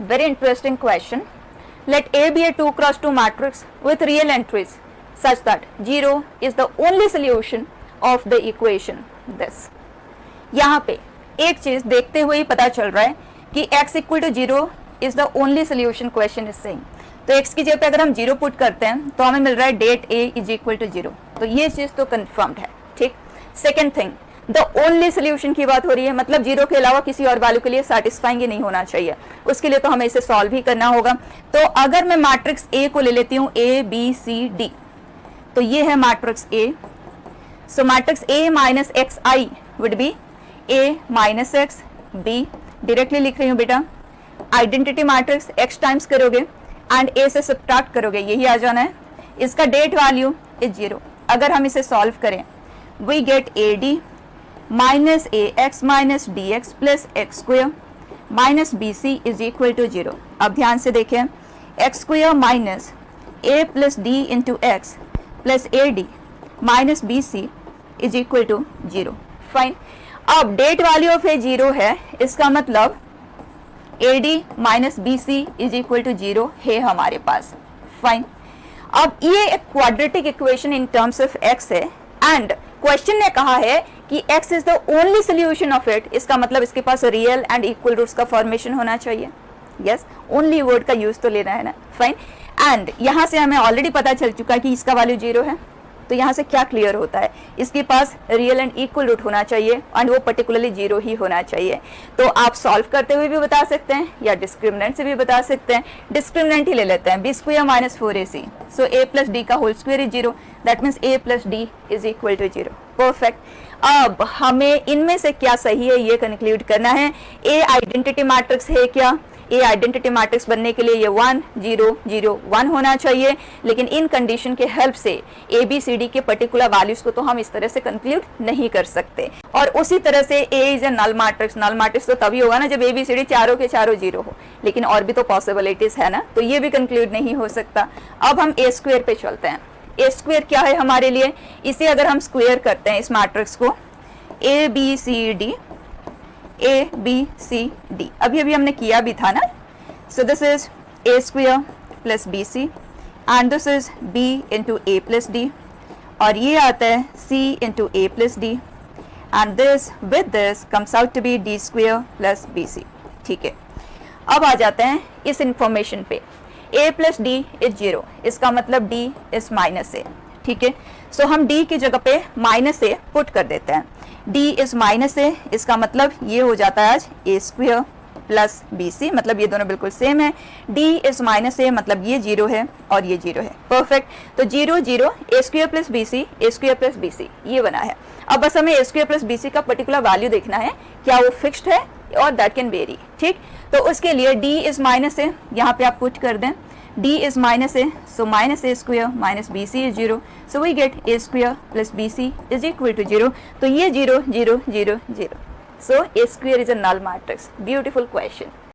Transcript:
Very interesting question. Let A be a 2 cross 2 matrix with real entries such that 0 is the only solution of the equation this. यहाँ पे एक चीज देखते हुए ही पता चल रहा है कि x equal to 0 is the only solution question is saying. तो x की जगह पे अगर हम 0 पुट करते हैं तो हमें मिल रहा है that a is equal to 0. तो ये चीज तो कंफर्म्ड है. ठीक. Second thing, the only solution की बात हो रही है, मतलब 0 के अलावा किसी और वैल्यू के लिए सेटिस्फाइंग ही नहीं होना चाहिए. उसके लिए तो हमें इसे सॉल्व ही करना होगा. तो अगर मैं मैट्रिक्स A को ले लेती हूँ A B C D, तो ये है matrix A. So matrix A minus x I would be A minus x B. Directly लिख रही हूँ बेटा. आइडेंटिटी मैट्रिक्स x टाइम्स करोगे एंड A से सब्ट्रैक्ट करोगे, यही आ जाना है. इसका डेट वैल्यू इज 0. अगर हम इसे सॉल्व करें we get AD minus AX minus DX plus x square minus BC is equal to 0. अब ध्यान से देखें, x square minus A plus D into x plus AD minus BC is equal to 0. Fine. अब that value of A 0 है, इसका मतलब AD minus BC is equal to 0 है हमारे पास. फाइन. अब ये एक quadratic equation in terms of x है एंड क्वेश्चन ने कहा है कि x is the only solution of it. इसका मतलब इसके पास रियल एंड इक्वल रूट्स का फॉर्मेशन होना चाहिए. यस, ओनली वर्ड का यूज तो लेना है ना. फाइन. एंड यहां से हमें ऑलरेडी पता चल चुका है कि इसका वैल्यू 0 है. तो यहाँ से क्या क्लियर होता है, इसके पास रियल एंड इक्वल रूट होना चाहिए एंड वो पर्टिकुलरली 0 ही होना चाहिए. तो आप सॉल्व करते हुए भी बता सकते हैं या डिस्क्रिमिनेंट से भी बता सकते हैं. डिस्क्रिमिनेंट ही ले लेते हैं, b square minus 4ac. So a plus d का whole square is 0. That means a plus d is equal to 0. Perfect. अब हमें इनमें से क्या सही है ये कंक्लूड करना है. a आइडेंटिटी मैट्रिक्स है क्या? ए आइडेंटिटी मैट्रिक्स बनने के लिए ये 1 0 0 1 होना चाहिए. लेकिन इन कंडीशन के हेल्प से ए बी सी डी के पर्टिकुलर वैल्यूज को तो हम इस तरह से कंक्लूड नहीं कर सकते. और उसी तरह से A is a null matrix. Null matrix तो तभी होगा ना जब ए बी सी डी चारों के चारों 0 हो. लेकिन और भी तो पॉसिबिलिटीज है ना, तो ये भी कंक्लूड नहीं हो सकता. अब हम ए स्क्वायर पे चलते हैं. ए स्क्वायर क्या है हमारे लिए? इसे अगर हम स्क्वायर करते हैं इस मैट्रिक्स को A B C D A B C D, अभी अभी हमने किया भी था ना. So this is A square plus BC and this is B into A plus D और ये आता है C into A plus D and this with this comes out to B D square plus BC. ठीक है. अब आ जाते हैं इस इंफॉर्मेशन पे. A प्लस D इज 0, इसका मतलब D इज माइनस A. ठीक है. सो हम D की जगह पे माइनस A पुट कर देते हैं. D इज माइनस A, इसका मतलब ये हो जाता है आज A स्क्वायर प्लस BC, मतलब ये दोनों बिल्कुल सेम है. D इज माइनस A, मतलब ये 0 है और ये 0 है. परफेक्ट. तो 0 0 A square plus BC A square plus BC ये बना है. अब बस हमें A स्क्वायर प्लस BC का पर्टिकुलर वैल्यू देखना है, क्या वो फिक्स्ड है और दैट कैन वेरी. ठीक. तो उसके लिए D इज माइनस A, यहाँ पे आप पुट कर दें. D is minus A, so minus A square minus BC is 0. So we get A square plus BC is equal to 0. तो ये 0 0 0 0. So A square is a null matrix. Beautiful question.